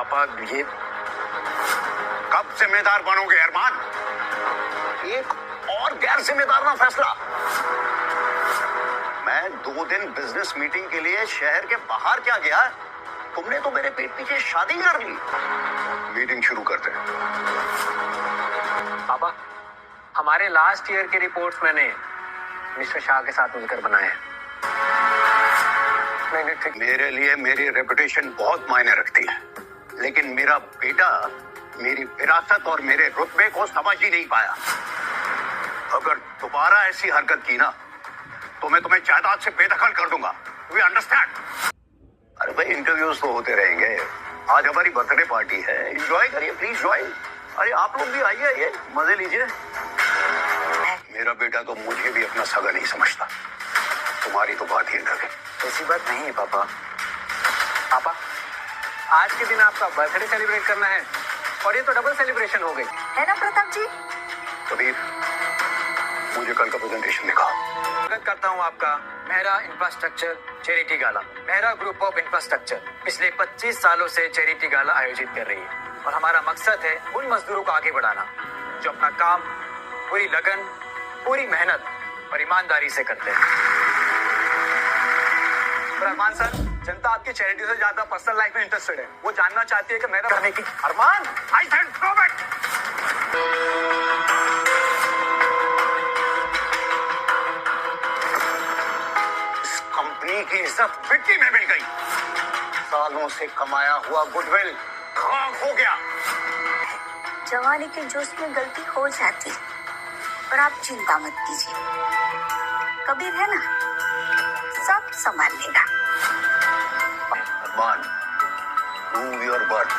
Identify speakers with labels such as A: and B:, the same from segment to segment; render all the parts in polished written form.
A: पापा ये कब जिम्मेदार बनोगे अरमान? एक और गैर जिम्मेदार फैसला। मैं 2 दिन बिजनेस मीटिंग के लिए शहर के बाहर क्या गया, तुमने तो मेरे पेट पीछे शादी कर ली। मीटिंग शुरू करते हैं।
B: पापा, हमारे लास्ट ईयर के रिपोर्ट्स मैंने मिस्टर शाह के साथ मिलकर बनाए हैं।
A: मेरे लिए मेरी रेपुटेशन बहुत मायने रखती है, लेकिन मेरा बेटा मेरी विरासत और मेरे रुतबे को समझ ही नहीं पाया। अगर दोबारा ऐसी हरकत की ना तो मैं तुम्हें जायदाद से बेदखल कर दूंगा। We understand? अरे भाई, इंटरव्यूज तो होते रहेंगे। आज हमारी बर्थडे पार्टी है, एंजॉय करिए, प्लीज ज्वाइन। अरे आप लोग भी आइए, मजे लीजिए। मेरा बेटा तो मुझे भी अपना सगा नहीं समझता, तुम्हारी तो बात ही अलग है।
B: ऐसी बात नहीं है पापा। पापा, आज के दिन आपका बर्थडे सेलिब्रेट करना है और ये तो डबल सेलिब्रेशन हो गई
C: है ना प्रताप जी?
A: कबीर, मुझे कल का प्रेजेंटेशन दिखाओ।
B: स्वागत करता हूँ आपका Mehra infrastructure charity gala. Mehra group of infrastructure पिछले 25 सालों से चैरिटी गाला आयोजित कर रही है और हमारा मकसद है उन मजदूरों को आगे बढ़ाना जो अपना काम पूरी लगन, पूरी मेहनत और ईमानदारी से करते हैं। अरमान सर, जनता आपकी चैरिटी से ज्यादा पर्सनल लाइफ में इंटरेस्टेड है। वो जानना चाहती है कि मेरा करने की।
A: अरमान, आई सेड गो बैक। इस कंपनी की इज्जत मिट्टी में मिल गई। सालों से कमाया हुआ गुडविल खाक हो गया।
C: जवानी के जोश में गलती हो जाती, पर आप चिंता मत कीजिए। कबीर है ना, सब संभाल लेगा।
A: अरमान, प्रूव योर वर्थ।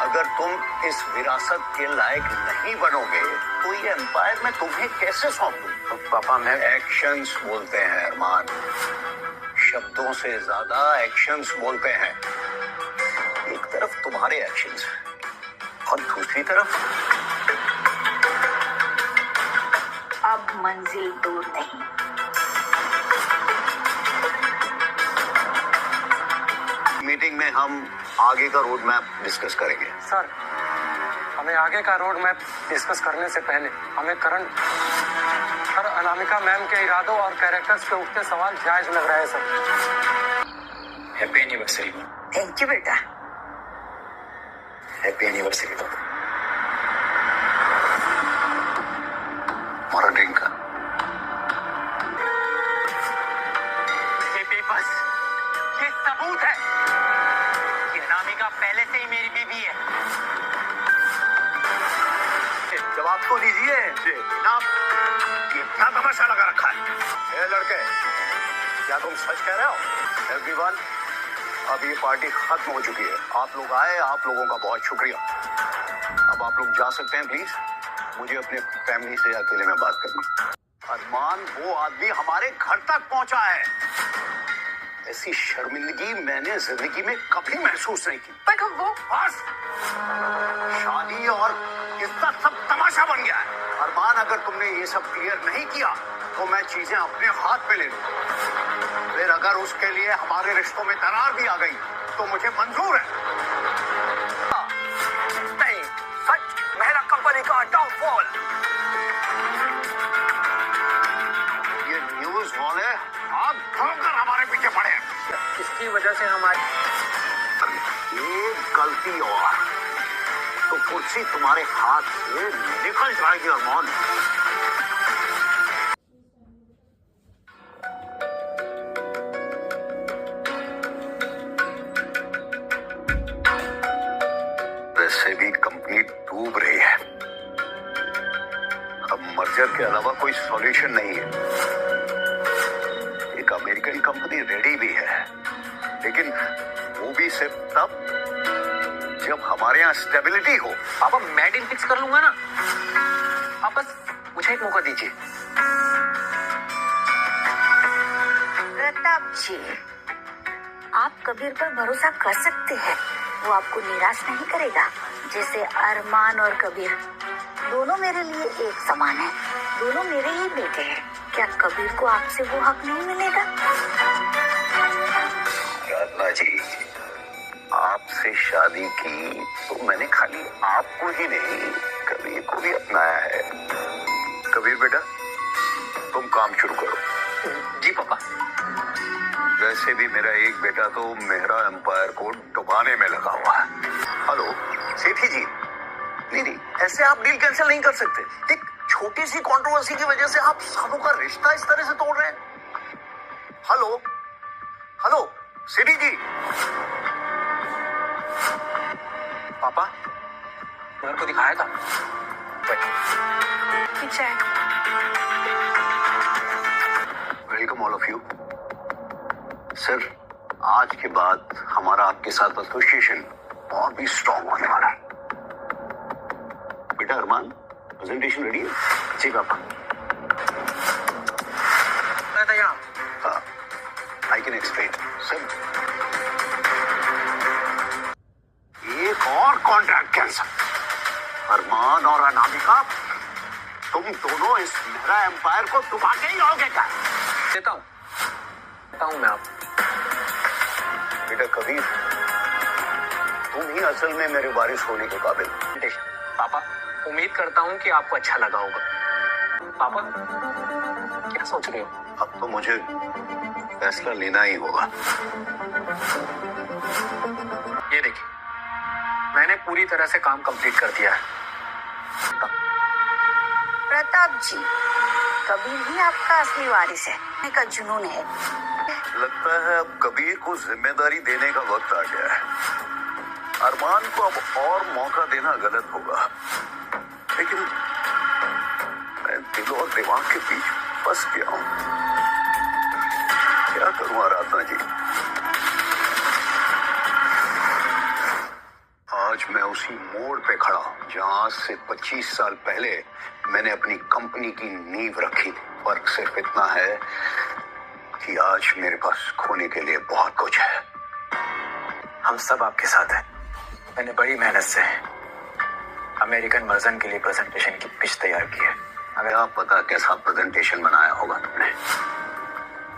A: अगर तुम इस विरासत के लायक नहीं बनोगे तो ये एम्पायर मैं तुम्हें कैसे सौंप दूं? तो पापा, मैं एक्शंस बोलते हैं अरमान, शब्दों से ज्यादा एक्शंस बोलते हैं। एक तरफ तुम्हारे एक्शंस और दूसरी तरफ
C: अब मंजिल दूर नहीं।
A: मीटिंग में हम आगे का रोड मैप डिस्कस करेंगे।
B: सर, हमें आगे का रोड मैप डिस्कस करने से पहले हमें करंट सर अनामिका मैम के इरादों और कैरेक्टर्स पे उठते सवाल जायज लग रहा है sir. Happy anniversary.
C: Thank you बेटा।
B: हैप्पी एनिवर्सरी बाबू।
A: हमारा ड्रिंक का
B: ये पेपर्स, ये सबूत है कि अनामिका पहले से ही मेरी बीवी है।
A: जवाब तो दीजिए। ना कितना तमाशा लगा रखा है। ए लड़के, क्या तुम सच कह रहे हो? एवरीवन, अब ये पार्टी खत्म हो चुकी है। आप लोग आए, आप लोगों का बहुत शुक्रिया। अब आप लोग जा सकते हैं प्लीज। मुझे अपने फैमिली से अकेले में बात करनी। अरमान, वो आदमी हमारे घर तक पहुंचा है। ऐसी शर्मिंदगी मैंने जिंदगी में कभी महसूस नहीं की।
C: पर वो
A: बस, शादी और इज्जत सब तमाशा बन गया है। अरमान, अगर तुमने ये सब क्लियर नहीं किया तो मैं चीजें अपने हाथ में ले लूं। फिर अगर उसके लिए हमारे रिश्तों में दरार भी आ गई तो मुझे मंजूर है।
B: नहीं, सच मेहरा कंपनी का डाउनफॉल।
A: ये न्यूज वाले आग भोंकर हमारे पीछे पड़े हैं।
B: इसकी वजह से हमारी
A: एक गलती और तो कुर्सी तुम्हारे हाथ से निकल जाएगी अरमान। वैसे भी कंपनी डूब रही है। अब मर्जर के अलावा कोई सॉल्यूशन नहीं है। एक अमेरिकन कंपनी रेडी भी है, लेकिन वो भी सिर्फ तब जब हमारे यहाँ स्टेबिलिटी हो।
B: पापा, मैं डील फिक्स कर लूंगा ना। आप बस मुझे एक मौका दीजिए।
C: प्रताप जी, आप कबीर पर भरोसा कर सकते हैं। वो आपको निराश नहीं करेगा। जैसे अरमान और कबीर दोनों मेरे लिए एक समान है। दोनों मेरे ही बेटे हैं। क्या कबीर को आपसे वो हक नहीं मिलेगा?
A: राधना जी, आपसे से शादी की तो मैंने खाली आपको ही नहीं कबीर को भी अपनाया है। कबीर बेटा, तुम काम शुरू करो।
B: जी पापा।
A: वैसे भी मेरा एक बेटा तो मेहरा एम्पायर को डुबाने में लगा हुआ है। हेलो सेठी जी, नहीं, ऐसे आप डील कैंसिल नहीं कर सकते। एक छोटी सी कंट्रोवर्सी की वजह से आप सालों का रिश्ता इस तरह से तोड़ रहे हैं। हेलो हेलो सेठी जी।
B: पापा, घर को दिखाया था।
C: पीछे है।
A: Welcome all of you. Sir, आज के बाद हमारा आपके साथ एसोसिएशन और भी स्ट्रॉन्ग होने वाला है। बेटा अरमान, प्रेजेंटेशन रेडी है?
B: जी पापा। मैं तैयार।
A: हाँ, आई कैन एक्सप्लेन। सर, एक और कॉन्ट्रैक्ट कैंसल। अरमान और अनामिका, तुम दोनों इस मेहरा एम्पायर को डुबा के ही आओगे क्या?
B: देता हूँ मैं आप।
A: बेटा कबीर, तुम ही असल में मेरे वारिस होने के काबिल।
B: पापा, उम्मीद करता हूँ कि आपको अच्छा लगा होगा। पापा, क्या सोच रहे हो?
A: अब तो मुझे फैसला लेना ही होगा।
B: ये देखिए, मैंने पूरी तरह से काम कंप्लीट कर दिया है।
C: प्रताप जी, कबीर ही आपका असली वारिस है का जुनून है।
A: लगता है अब कबीर को जिम्मेदारी देने का वक्त आ गया है। अरमान को अब और मौका देना गलत होगा, लेकिन मैं दिल और दिमाग के बीच फंस गया हूं। क्या करूं आराधना जी? आज मैं उसी मोड़ पे खड़ा हूं जहां आज से 25 साल पहले मैंने अपनी कंपनी की नींव रखी थी। फर्क सिर्फ इतना है कि आज मेरे पास खोने के लिए बहुत कुछ है।
B: हम सब आपके साथ हैं। मैंने बड़ी मेहनत से अमेरिकन वर्जन के लिए प्रेजेंटेशन की पिच तैयार की है।
A: अगर आप पता कैसा प्रेजेंटेशन बनाया होगा तुमने।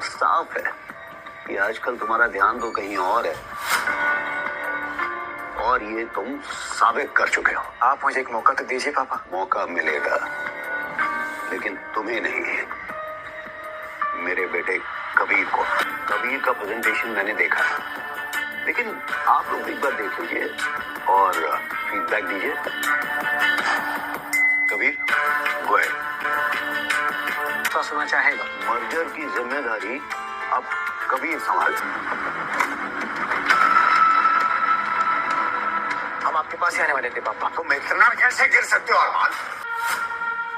A: साफ है कि आजकल तुम्हारा ध्यान तो कहीं और है, और ये तुम साबित कर चुके हो।
B: आप मुझे एक मौका तो दीजिए पापा।
A: मौका मिलेगा, लेकिन तुम्हें नहीं, मेरे बेटे कबीर को। कबीर का प्रेजेंटेशन मैंने देखा है, लेकिन आप लोग एक बार देख लीजिए और फीडबैक दीजिए। Kabir, go ahead.
B: तो सुनना चाहेगा।
A: मर्जर की जिम्मेदारी अब कबीर संभाल।
B: हम आपके पास ही आने वाले थे पापा।
A: तुम इतना कैसे गिर सकते हो अरमान?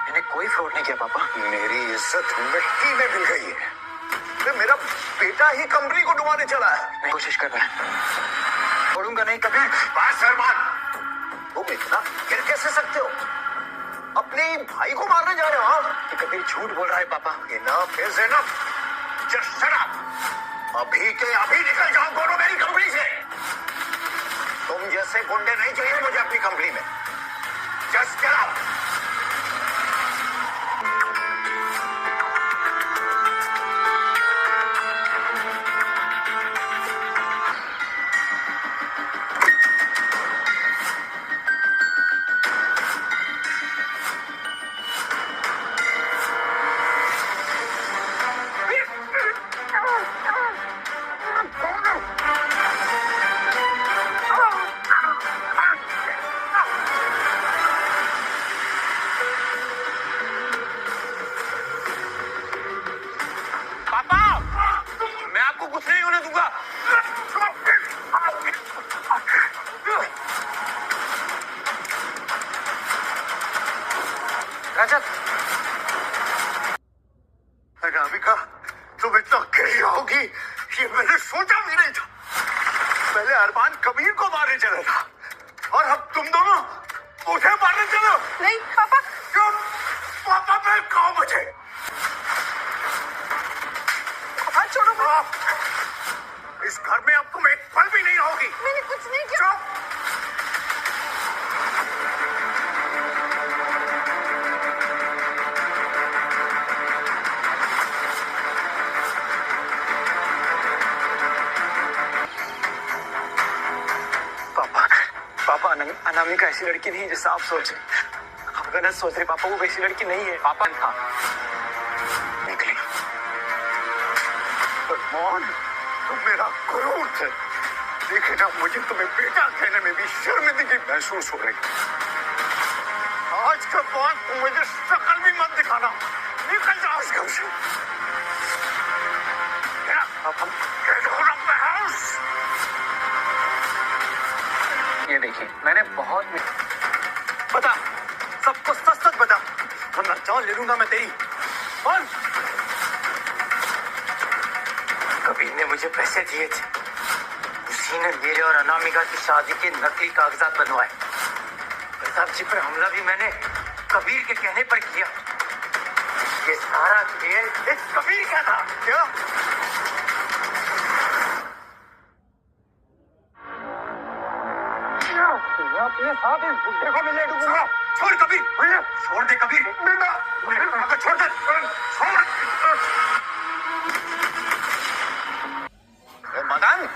B: मैंने कोई फ्रॉड नहीं किया पापा।
A: मेरी इज्जत मिट्टी में मिल गई है। मेरा बेटा ही कंपनी को डुबाने चला है।
B: मैं कोशिश कर रहा है, छोड़ूंगा नहीं कभी।
A: बस अरमान, तुम इतना गिर कैसे सकते हो? अपने भाई को मारने जा रहे हो?
B: कबीर झूठ बोल रहा है पापा।
A: Enough is enough. Just shut up. अभी के अभी निकल जाओ दोनों मेरी कंपनी से। तुम जैसे गुंडे नहीं चाहिए मुझे अपनी कंपनी में। Just get out.
B: रजत,
A: अनामिका, तुम इतना गिरी होगी ये मैंने सोचा भी नहीं था। पहले अरमान कबीर को मारने चला था, और अब तुम दोनों मुझे मारने चलो।
C: नहीं पापा।
A: क्यों? पापा पे कहो मुझे।
C: पापा छोड़ो।
A: इस घर में अब तुम एक पल भी नहीं रहोगी।
C: मैंने कुछ नहीं किया।
B: अनामिका ऐसी लड़की नहीं है जैसा आप सोच रहे। आप गलत सोच रहे पापा, वो वैसी लड़की नहीं है पापा। था
A: निकली अरमान, तुम मेरा करोड़ थे, लेकिन अब मुझे तुम्हें बेटा कहने में भी शर्मिंदगी महसूस हो रही। आज के बाद तुम मुझे शक्ल भी मत दिखाना, निकल जाओ इस घर से।
B: ये देखिए, मैंने बहुत बता, सबको सच सच बता, वरना जान ले लूंगा मैं तेरी। बोल। कबीर ने मुझे पैसे दिए थे, उसी ने मेरे और अनामिका की शादी के नकली कागजात बनवाए। प्रताप जी पर हमला भी मैंने कबीर के कहने पर किया। ये सारा खेल इस कबीर का था। क्या? अपने साथ इस बुड्ढे को मिलने डूबूंगा। छोड़ कबीर, छोड़ दे कबीर, बेटा छोड़ दे, छोड़।
A: मदन,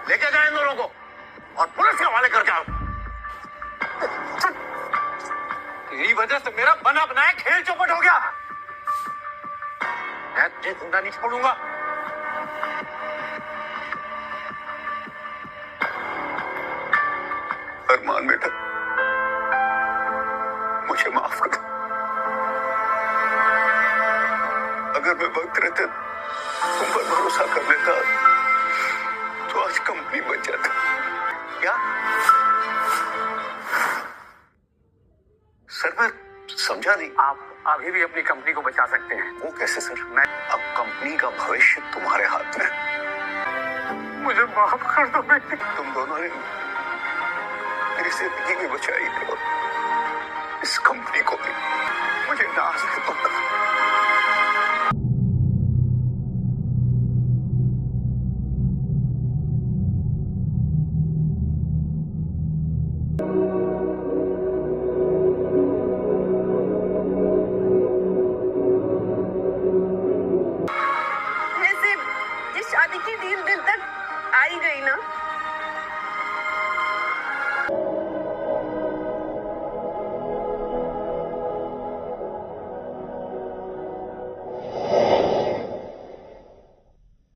A: लेके जाए इन दोनों को और पुलिस के हवाले कर जाओ।
B: तेरी वजह से मेरा बना बनाया खेल चौपट हो गया। मैं तुझे जिंदा नहीं छोड़ूंगा।
A: अरमान बेटा, मुझे माफ कर दो। अगर मैं वक्त रहते तुम पर भरोसा कर लेता तो आज कंपनी बच जाता। क्या सर, मैं समझा नहीं।
B: आप अभी भी अपनी कंपनी को बचा सकते हैं।
A: वो कैसे सर? अब कंपनी का भविष्य तुम्हारे हाथ में है।
B: मुझे माफ कर दो बेटे।
A: तुम दोनों ने मेरी जिंदगी भी बचाई और इस कंपनी को भी। मुझे नाज